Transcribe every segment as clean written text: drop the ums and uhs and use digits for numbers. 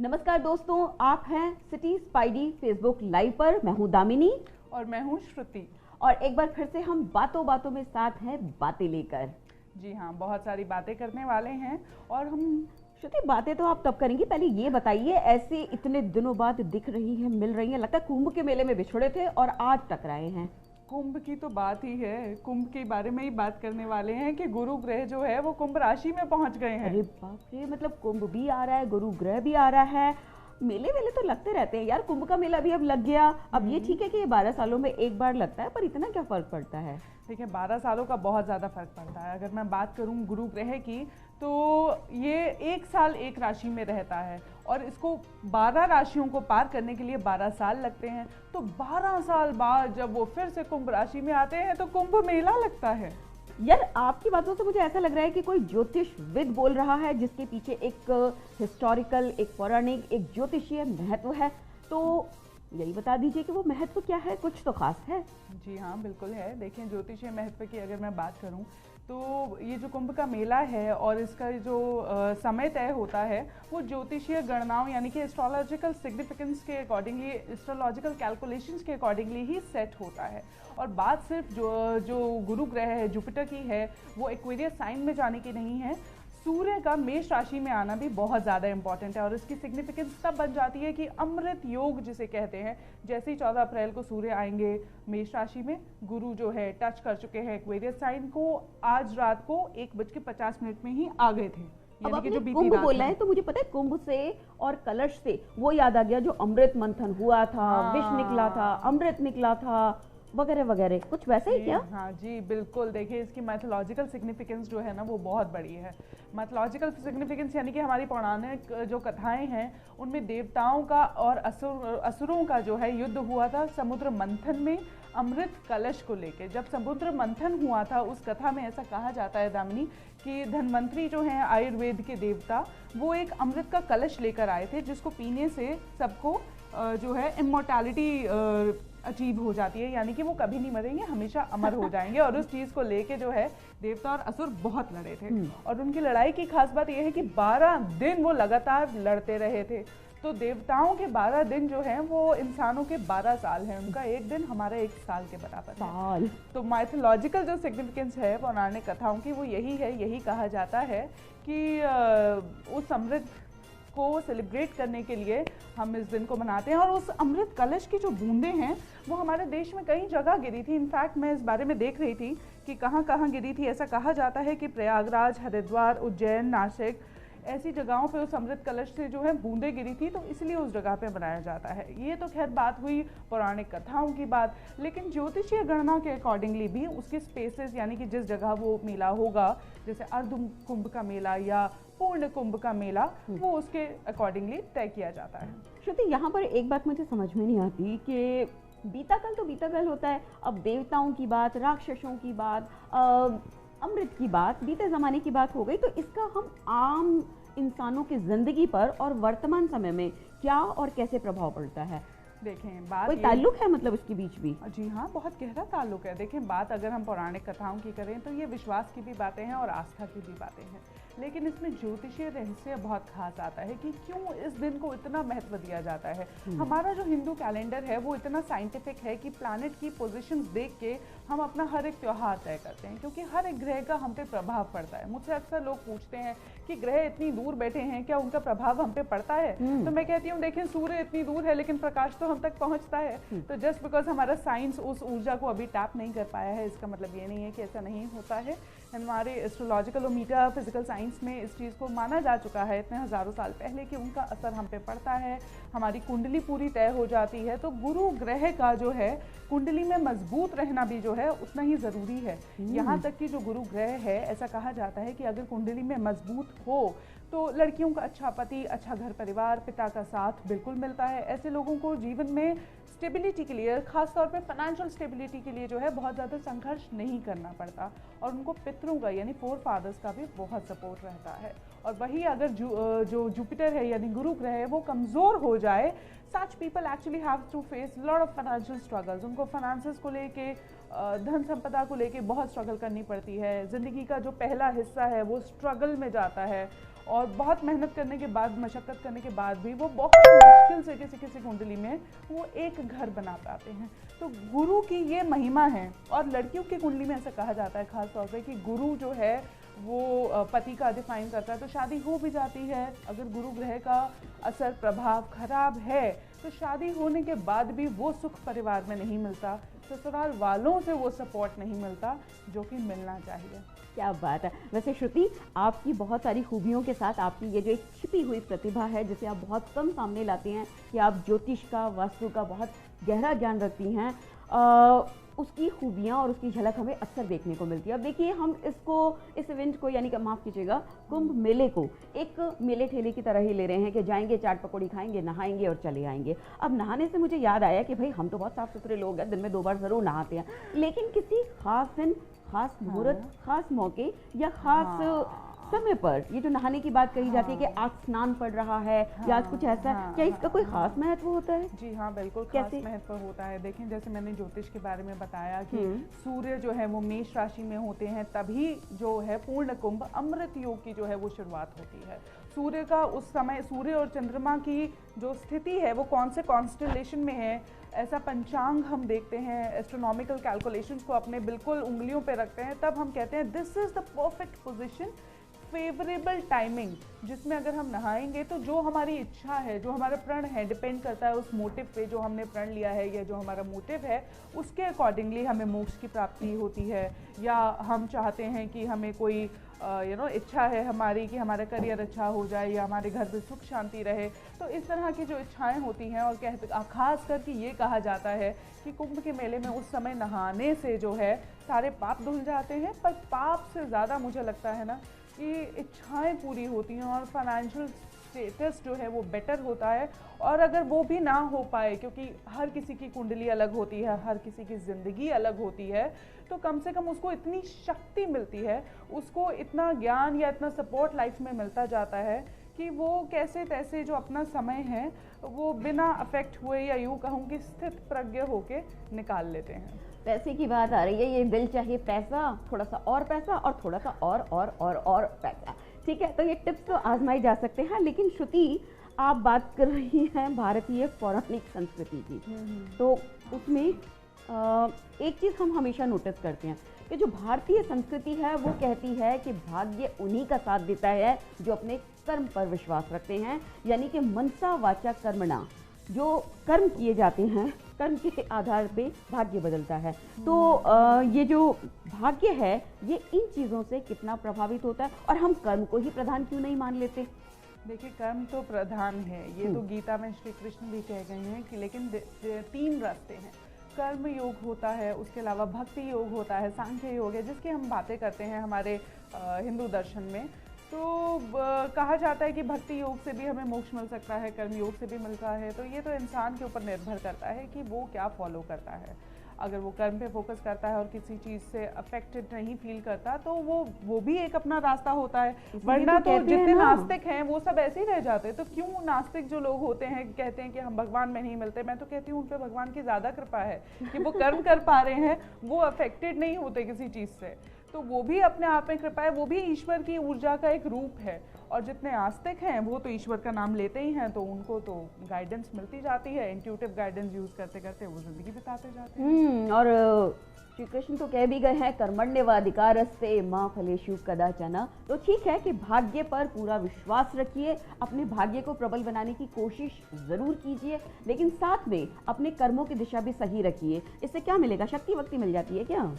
नमस्कार दोस्तों, आप हैं सिटी स्पाइडी फेसबुक लाइव पर। मैं हूं दामिनी और मैं हूं श्रुति। और एक बार फिर से हम बातों बातों में साथ हैं बातें लेकर। जी हाँ, बहुत सारी बातें करने वाले हैं। और हम श्रुति, बातें तो आप तब करेंगी, पहले ये बताइए, ऐसे इतने दिनों बाद दिख रही हैं, मिल रही हैं, लगता है कुंभ के मेले में बिछड़े थे और आज टकराए हैं। कुंभ की तो बात ही है, कुंभ के बारे में ही बात करने वाले हैं कि गुरु ग्रह जो है वो कुंभ राशि में पहुंच गए हैं। अरे बाप रे, मतलब कुंभ भी आ रहा है, गुरु ग्रह भी आ रहा है। मेले वेले तो लगते रहते हैं यार, कुंभ का मेला भी अब लग गया। अब ये ठीक है कि ये 12 सालों में एक बार लगता है, पर इतना क्या फर्क पड़ता है? देखिए, 12 सालों का बहुत ज़्यादा फर्क पड़ता है। अगर मैं बात करूं गुरु ग्रह की, तो ये एक साल एक राशि में रहता है और इसको 12 राशियों को पार करने के लिए 12 साल लगते हैं। तो 12 साल बाद जब वो फिर से कुंभ राशि में आते हैं तो कुंभ मेला लगता है। यार, आपकी बातों से मुझे ऐसा लग रहा है कि कोई ज्योतिषविद बोल रहा है जिसके पीछे एक हिस्टोरिकल, एक पौराणिक, एक ज्योतिषीय महत्व है। तो यही बता दीजिए कि वो महत्व क्या है, कुछ तो खास है। जी हाँ, बिल्कुल है। देखिए, ज्योतिषीय महत्व की अगर मैं बात करूं तो ये जो कुंभ का मेला है और इसका जो समय तय होता है वो ज्योतिषीय गणनाओं यानी कि एस्ट्रोलॉजिकल सिग्निफिकेंस के अकॉर्डिंगली, एस्ट्रोलॉजिकल कैलकुलेशंस के अकॉर्डिंगली ही सेट होता है। और बात सिर्फ जो गुरु ग्रह है, जुपिटर की है, वो एक्वेरियस साइन में जाने की नहीं है। सूर्य का मेष राशि में आना भी बहुत ज़्यादा इंपॉर्टेंट है और इसकी सिग्निफिकेंस तब बन जाती है कि अमृत योग जिसे कहते हैं, जैसे ही 14 अप्रैल को सूर्य आएंगे मेष राशि में, गुरु जो है टच कर चुके हैं एक्वेरियस साइन को, आज रात को 1:50 में ही आ गए थे। अब आपने कुंभ बोला है तो मुझे पता है, कुंभ से और कलश से वो याद आ गया जो अमृत मंथन हुआ था, विष निकला था, अमृत निकला था, वगैरह वगैरह, कुछ वैसे ही क्या? हाँ जी, बिल्कुल। देखिए, इसकी मैथोलॉजिकल सिग्निफिकेंस जो है ना वो बहुत बड़ी है। मैथोलॉजिकल सिग्निफिकेंस यानी कि हमारी पौराणिक जो कथाएं हैं उनमें देवताओं का और असुरों का जो है युद्ध हुआ था समुद्र मंथन में अमृत कलश को लेके। जब समुद्र मंथन हुआ था उस कथा में ऐसा कहा जाता है दामिनी कि धन्वंतरी जो हैं आयुर्वेद के देवता, वो एक अमृत का कलश लेकर आए थे जिसको पीने से सबको जो है इमोर्टैलिटी अचीव हो जाती है, यानी कि वो कभी नहीं मरेंगे, हमेशा अमर हो जाएंगे। और उस चीज़ को लेके जो है देवता और असुर बहुत लड़े थे। और उनकी लड़ाई की खास बात यह है कि 12 दिन वो लगातार लड़ते रहे थे। तो देवताओं के 12 दिन जो हैं वो इंसानों के 12 साल हैं। उनका एक दिन हमारा 1 साल के बराबर है। तो माइथोलॉजिकल जो सिग्निफिकेंस है पौराणिक कथाओं की वो यही है। यही कहा जाता है कि उस अमृत को सेलिब्रेट करने के लिए हम इस दिन को मनाते हैं। और उस अमृत कलश की जो बूंदें हैं वो हमारे देश में कई जगह गिरी थी। इनफैक्ट मैं इस बारे में देख रही थी कि कहाँ कहाँ गिरी थी। ऐसा कहा जाता है कि प्रयागराज, हरिद्वार, उज्जैन, नासिक, ऐसी जगहों पे उस अमृत कलश से जो है बूंदें गिरी थी, तो इसलिए उस जगह पे मनाया जाता है। ये तो खैर बात हुई पौराणिक कथाओं की बात, लेकिन ज्योतिषीय गणना के अकॉर्डिंगली भी उसके स्पेसेस यानी कि जिस जगह वो मेला होगा, जैसे अर्ध कुंभ का मेला या पूर्ण कुंभ का मेला, वो उसके अकॉर्डिंगली तय किया जाता है। श्रुति, यहाँ पर एक बात मुझे समझ में नहीं आती कि बीता कल तो बीता कल होता है, अब देवताओं की बात, राक्षसों की बात, अमृत की बात, बीते ज़माने की बात हो गई, तो इसका हम आम इंसानों की ज़िंदगी पर और वर्तमान समय में क्या और कैसे प्रभाव पड़ता है? देखें, बात कोई ताल्लुक है मतलब उसके बीच भी? जी हाँ, बहुत गहरा ताल्लुक है। देखें, बात अगर हम पौराणिक कथाओं की करें तो ये विश्वास की भी बातें हैं और आस्था की भी बातें हैं, लेकिन इसमें ज्योतिषीय रहस्य बहुत खास आता है कि क्यों इस दिन को इतना महत्व दिया जाता है। हमारा जो हिंदू कैलेंडर है वो इतना साइंटिफिक है कि प्लैनेट की पोजीशंस देख के हम अपना हर एक त्यौहार तय करते हैं, क्योंकि हर एक ग्रह का हम पे प्रभाव पड़ता है। मुझसे अक्सर लोग पूछते हैं कि ग्रह इतनी दूर बैठे हैं, क्या उनका प्रभाव हम पे पड़ता है? तो मैं कहती हूँ, देखें, सूर्य इतनी दूर है लेकिन प्रकाश तो हम तक पहुँचता है। तो जस्ट बिकॉज हमारा साइंस उस ऊर्जा को अभी टैप नहीं कर पाया है, इसका मतलब ये नहीं है कि ऐसा नहीं होता है। हमारे एस्ट्रोलॉजिकल और मेटाफिजिकल साइंस में इस चीज़ को माना जा चुका है इतने हज़ारों साल पहले कि उनका असर हम पे पड़ता है, हमारी कुंडली पूरी तय हो जाती है। तो गुरु ग्रह का जो है कुंडली में मजबूत रहना भी जो है उतना ही ज़रूरी है। यहाँ तक कि जो गुरु ग्रह है, ऐसा कहा जाता है कि अगर कुंडली में मजबूत हो तो लड़कियों का अच्छा पति, अच्छा घर परिवार, पिता का साथ बिल्कुल मिलता है। ऐसे लोगों को जीवन में स्टेबिलिटी के लिए, खास तौर पे फाइनेंशियल स्टेबिलिटी के लिए जो है बहुत ज़्यादा संघर्ष नहीं करना पड़ता और उनको पितरों का यानी फोर फादर्स का भी बहुत सपोर्ट रहता है। और वही अगर जो जुपिटर है यानी गुरु ग्रह है वो कमज़ोर हो जाए, such people actually have to face lot of financial struggles. उनको फाइनेंसेस को लेके धन संपदा को लेके बहुत स्ट्रगल करनी पड़ती है, ज़िंदगी का जो पहला हिस्सा है वो स्ट्रगल में जाता है और बहुत मेहनत करने के बाद, मशक्क़त करने के बाद भी वो बहुत मुश्किल से किसी किसी कुंडली में वो एक घर बना पाते हैं। तो गुरु की ये महिमा है। और लड़कियों की कुंडली में ऐसा कहा जाता है खास तौर पे कि गुरु जो है वो पति का डिफाइन करता है, तो शादी हो भी जाती है। अगर गुरु ग्रह का असर प्रभाव खराब है तो शादी होने के बाद भी वो सुख परिवार में नहीं मिलता, ससुराल वालों से वो सपोर्ट नहीं मिलता जो कि मिलना चाहिए। क्या बात है। वैसे श्रुति, आपकी बहुत सारी खूबियों के साथ आपकी ये जो एक छिपी हुई प्रतिभा है जिसे आप बहुत कम सामने लाते हैं कि आप ज्योतिष का, वास्तु का बहुत गहरा ज्ञान रखती हैं, उसकी खूबियाँ और उसकी झलक हमें अक्सर देखने को मिलती है। अब देखिए, हम इस इवेंट को, यानी कि माफ़ कीजिएगा, कुंभ मेले को एक मेले ठेले की तरह ही ले रहे हैं कि जाएंगे, चाट पकौड़ी खाएंगे, नहाएंगे और चले आएंगे। अब नहाने से मुझे याद आया कि भाई हम तो बहुत साफ सुथरे लोग हैं, दिन में 2 बार ज़रूर नहाते हैं, लेकिन किसी खास दिन, खास मुहूर्त, खास मौके या खास समय पर ये जो नहाने की बात कही जाती है कि आज स्नान पड़ रहा है या आज कुछ ऐसा, क्या इसका कोई खास महत्व होता है? जी हाँ, बिल्कुल खास महत्व होता है। देखें, जैसे मैंने ज्योतिष के बारे में बताया कि सूर्य जो है वो मेष राशि में होते हैं, तभी जो है पूर्ण कुंभ अमृत योग की जो है वो शुरुआत होती है। सूर्य का उस समय, सूर्य और चंद्रमा की जो स्थिति है वो कौन से कॉन्स्टेलेशन में है, ऐसा पंचांग हम देखते हैं, एस्ट्रोनॉमिकल कैलकुलेशंस को अपने बिल्कुल उंगलियों पे रखते हैं, तब हम कहते हैं this is the perfect position, favourable timing, जिसमें अगर हम नहाएंगे तो जो हमारी इच्छा है, जो हमारा प्रण है, डिपेंड करता है उस मोटिव पे, जो हमने प्रण लिया है या जो हमारा मोटिव है उसके अकॉर्डिंगली हमें मोक्ष की प्राप्ति होती है। या हम चाहते हैं कि हमें कोई इच्छा है हमारी कि हमारा करियर अच्छा हो जाए या हमारे घर में सुख शांति रहे, तो इस तरह की जो इच्छाएं होती हैं। और खास करके ये कहा जाता है कि कुंभ के मेले में उस समय नहाने से जो है सारे पाप धुल जाते हैं, पर पाप से ज़्यादा मुझे लगता है ना कि इच्छाएं पूरी होती हैं और फाइनेंशियल स्टेटस जो है वो बेटर होता है। और अगर वो भी ना हो पाए, क्योंकि हर किसी की कुंडली अलग होती है, हर किसी की ज़िंदगी अलग होती है, तो कम से कम उसको इतनी शक्ति मिलती है, उसको इतना ज्ञान या इतना सपोर्ट लाइफ में मिलता जाता है कि वो कैसे तैसे जो अपना समय है वो बिना अफेक्ट हुए, या यूँ कहूँ कि स्थित प्रज्ञ होके निकाल लेते हैं। पैसे की बात आ रही है, ये दिल चाहिए पैसा, थोड़ा सा और पैसा और थोड़ा सा और पैसा, ठीक है। तो ये टिप्स तो आजमाई जा सकते हैं। लेकिन श्रुति, आप बात कर रही हैं भारतीय पौराणिक संस्कृति की, तो उसमें एक चीज़ हम हमेशा नोटिस करते हैं कि जो भारतीय संस्कृति है वो कहती है कि भाग्य उन्हीं का साथ देता है जो अपने कर्म पर विश्वास रखते हैं, यानी कि मनसा वाचा कर्मणा, जो कर्म किए जाते हैं, कर्म के आधार पे भाग्य बदलता है। तो ये जो भाग्य है ये इन चीज़ों से कितना प्रभावित होता है, और हम कर्म को ही प्रधान क्यों नहीं मान लेते? देखिए, कर्म तो प्रधान है, ये तो गीता में श्री कृष्ण भी कह गए हैं कि लेकिन 3 रास्ते हैं। कर्म योग होता है, उसके अलावा भक्ति योग होता है, सांख्य योग है, जिसकी हम बातें करते हैं हमारे हिंदू दर्शन में। तो कहा जाता है कि भक्ति योग से भी हमें मोक्ष मिल सकता है, कर्म योग से भी मिलता है। तो ये तो इंसान के ऊपर निर्भर करता है कि वो क्या फॉलो करता है। अगर वो कर्म पे फोकस करता है और किसी चीज़ से अफेक्टेड नहीं फील करता, तो वो भी एक अपना रास्ता होता है। वरना तो जितने नास्तिक हैं वो सब ऐसे ही रह जाते हैं। तो क्यों नास्तिक जो लोग होते हैं कहते हैं कि हम भगवान में नहीं मिलते, मैं तो कहती हूँ उन पर भगवान की ज़्यादा कृपा है कि वो कर्म कर पा रहे हैं, वो अफेक्टेड नहीं होते किसी चीज़ से। तो वो भी अपने आप में कृपा है, वो भी ईश्वर की ऊर्जा का एक रूप है। और जितने आस्तिक हैं वो तो ईश्वर का नाम लेते ही हैं, तो उनको तो गाइडेंस मिलती जाती है, इंट्यूटिव गाइडेंस यूज करते करते वो जिंदगी बिताते जाते हैं। और श्री कृष्ण तो कह भी गए हैं कर्मण्येवाधिकारस्ते मां फलेषु कदाचन। तो ठीक है कि भाग्य पर पूरा विश्वास रखिए, अपने भाग्य को प्रबल बनाने की कोशिश जरूर कीजिए, लेकिन साथ में अपने कर्मों की दिशा भी सही रखिए। इससे क्या मिलेगा? शक्ति वक्ति मिल जाती है क्या?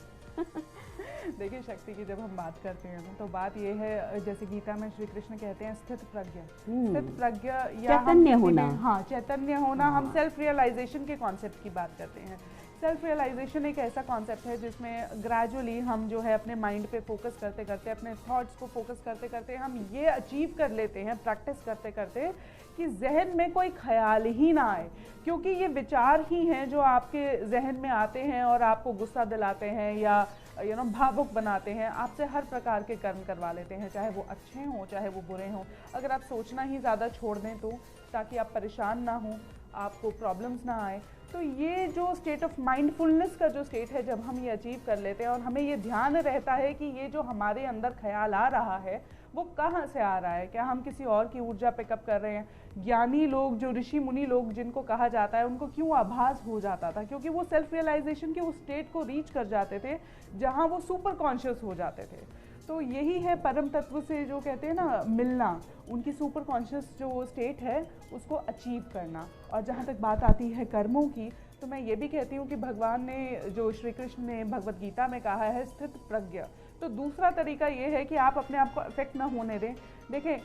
देखिए, शक्ति की जब हम बात करते हैं तो बात ये है, जैसे गीता में श्री कृष्ण कहते हैं स्थित प्रज्ञ, स्थित प्रज्ञ या चैतन्य होना। हाँ, चैतन्य होना। हम सेल्फ रियलाइजेशन के कॉन्सेप्ट की बात करते हैं। सेल्फ रियलाइजेशन एक ऐसा कॉन्सेप्ट है जिसमें ग्रेजुअली हम जो है अपने माइंड पे फोकस करते करते, अपने थॉट्स को फोकस करते करते हम ये अचीव कर लेते हैं, प्रैक्टिस करते करते, कि जहन में कोई ख्याल ही ना आए। क्योंकि ये विचार ही हैं जो आपके जहन में आते हैं और आपको गुस्सा दिलाते हैं या भावुक बनाते हैं, आपसे हर प्रकार के कर्म करवा लेते हैं, चाहे वो अच्छे हों चाहे वो बुरे हों। अगर आप सोचना ही ज़्यादा छोड़ दें तो, ताकि आप परेशान ना हों, आपको प्रॉब्लम्स ना आए, तो ये जो स्टेट ऑफ माइंडफुलनेस का जो स्टेट है, जब हम ये अचीव कर लेते हैं और हमें ये ध्यान रहता है कि ये जो हमारे अंदर ख्याल आ रहा है वो कहाँ से आ रहा है, क्या हम किसी और की ऊर्जा पिकअप कर रहे हैं। ज्ञानी लोग, जो ऋषि मुनि लोग जिनको कहा जाता है, उनको क्यों आभास हो जाता था? क्योंकि वो सेल्फ रियलाइजेशन के उस स्टेट को रीच कर जाते थे जहाँ वो सुपर कॉन्शियस हो जाते थे। तो यही है परम तत्व से जो कहते हैं ना मिलना, उनकी सुपर कॉन्शियस जो स्टेट है उसको अचीव करना। और जहाँ तक बात आती है कर्मों की, तो मैं ये भी कहती हूँ कि भगवान ने, जो श्री कृष्ण ने भगवत गीता में कहा है, स्थित प्रज्ञ। तो दूसरा तरीका ये है कि आप अपने आप को अफेक्ट ना होने दें। देखें,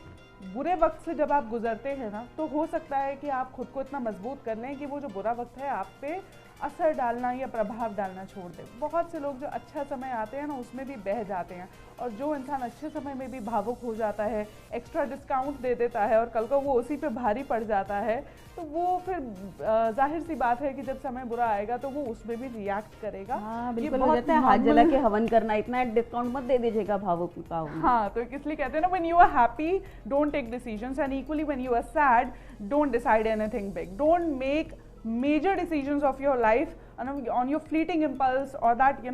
बुरे वक्त से जब आप गुजरते हैं ना, तो हो सकता है कि आप खुद को इतना मजबूत कर लें कि वो जो बुरा वक्त है आप पे असर डालना या प्रभाव डालना छोड़ दें। बहुत से लोग जो अच्छा समय आते हैं ना उसमें भी बह जाते हैं, और जो इंसान अच्छे समय में भी भावुक हो जाता है, एक्स्ट्रा डिस्काउंट दे देता है और कल को वो उसी पे भारी पड़ जाता है, तो वो फिर जाहिर सी बात है कि जब समय बुरा आएगा तो वो उसमें भी रिएक्ट करेगा। हाँ, बिल्कुल हो जाता है, हाथ जला के हवन करना, इतना डिस्काउंट मत दे दीजिएगा भावुक का। हाँ, तो इसलिए कहते हैं ना, when you are happy don't take decisions, and equally when you are sad don't decide anything big, don't make major decisions of your life on your fleeting impulse or that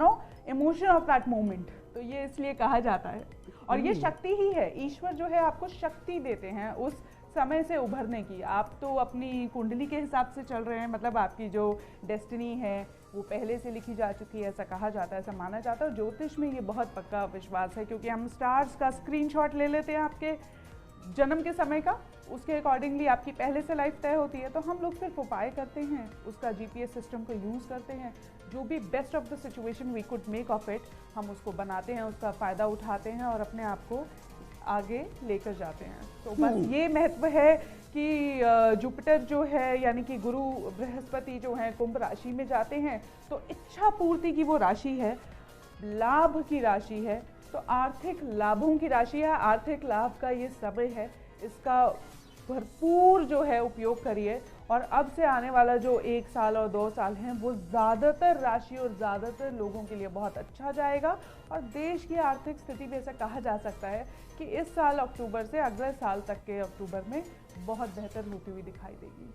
emotion of that moment। तो ये इसलिए कहा जाता है, और ये शक्ति ही है। ईश्वर जो है आपको शक्ति देते हैं उस समय से उभरने की। आप तो अपनी कुंडली के हिसाब से चल रहे हैं, मतलब आपकी जो डेस्टिनी है वो पहले से लिखी जा चुकी है, ऐसा कहा जाता है, ऐसा माना जाता है। ज्योतिष में ये बहुत पक्का विश्वास है, क्योंकि हम स्टार्स का स्क्रीनशॉट ले लेते हैं आपके जन्म के समय का, उसके अकॉर्डिंगली आपकी पहले से लाइफ तय होती है। तो हम लोग सिर्फ उपाय करते हैं, उसका जीपीएस सिस्टम को यूज़ करते हैं, जो भी best of the situation we could make of it, हम उसको बनाते हैं, उसका फ़ायदा उठाते हैं और अपने आप को आगे लेकर जाते हैं। तो बस ये महत्व है कि जुपिटर जो है, यानी कि गुरु बृहस्पति जो है कुंभ राशि में जाते हैं, तो इच्छा पूर्ति की वो राशि है, लाभ की राशि है, तो आर्थिक लाभों की राशि है, आर्थिक लाभ का ये समय है। इसका भरपूर जो है उपयोग करिए, और अब से आने वाला जो 1 साल और 2 साल हैं वो ज़्यादातर राशि और ज़्यादातर लोगों के लिए बहुत अच्छा जाएगा। और देश की आर्थिक स्थिति भी ऐसा कहा जा सकता है कि इस साल अक्टूबर से अगले साल तक के अक्टूबर में बहुत बेहतर होती हुई दिखाई देगी।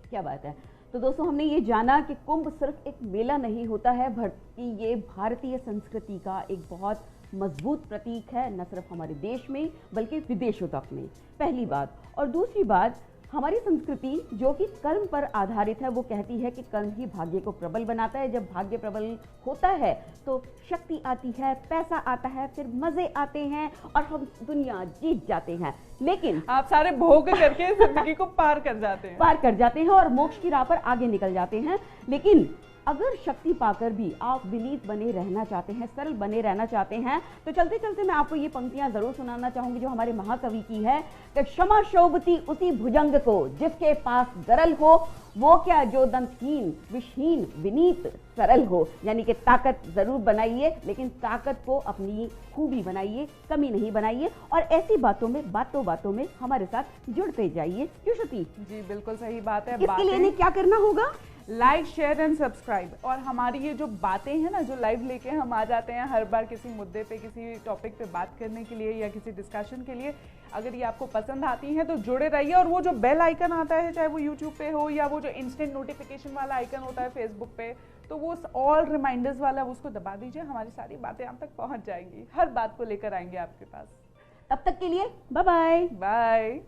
क्या बात है। तो दोस्तों, हमने ये जाना कि कुंभ सिर्फ एक मेला नहीं होता है, बल्कि ये भारतीय संस्कृति का एक बहुत मजबूत प्रतीक है, न सिर्फ हमारे देश में बल्कि विदेशों तक में, पहली बात। और दूसरी बात, हमारी संस्कृति जो कि कर्म पर आधारित है, वो कहती है कि कर्म ही भाग्य को प्रबल बनाता है। जब भाग्य प्रबल होता है तो शक्ति आती है, पैसा आता है, फिर मजे आते हैं और हम दुनिया जीत जाते हैं। लेकिन आप सारे भोग करके जिंदगी को पार कर जाते हैं और मोक्ष की राह पर आगे निकल जाते हैं। लेकिन अगर शक्ति पाकर भी आप विनीत बने रहना चाहते हैं, सरल बने रहना चाहते हैं, तो चलते चलते मैं आपको ये पंक्तियां जरूर सुनाना चाहूंगी जो हमारे महाकवि की है कि क्षमा शोभती उसी भुजंग को जिसके पास गरल हो, वो क्या जो दंतहीन विषहीन विनीत सरल हो। यानी कि ताकत जरूर बनाइए, लेकिन ताकत को अपनी खूबी बनाइए, कमी नहीं बनाइए। और ऐसी बातों में हमारे साथ जुड़ते जाइए। क्यों श्रुति? जी बिल्कुल सही बात है। इसके लिए इन्हें क्या करना होगा? Like, share and subscribe. और हमारी ये जो बातें हैं ना, जो लाइव लेके हम आ जाते हैं हर बार किसी मुद्दे पे, किसी टॉपिक पे बात करने के लिए या किसी डिस्कशन के लिए, अगर ये आपको पसंद आती हैं तो जुड़े रहिए। और वो जो बेल आइकन आता है, चाहे वो यूट्यूब पे हो या वो जो इंस्टेंट नोटिफिकेशन वाला आइकन होता है फेसबुक पे, तो वो ऑल रिमाइंडर्स वाला उसको दबा दीजिए। हमारी सारी बातें आप तक पहुंच जाएंगी, हर बात को लेकर आएंगे आपके पास। तब तक के लिए बाय बाय।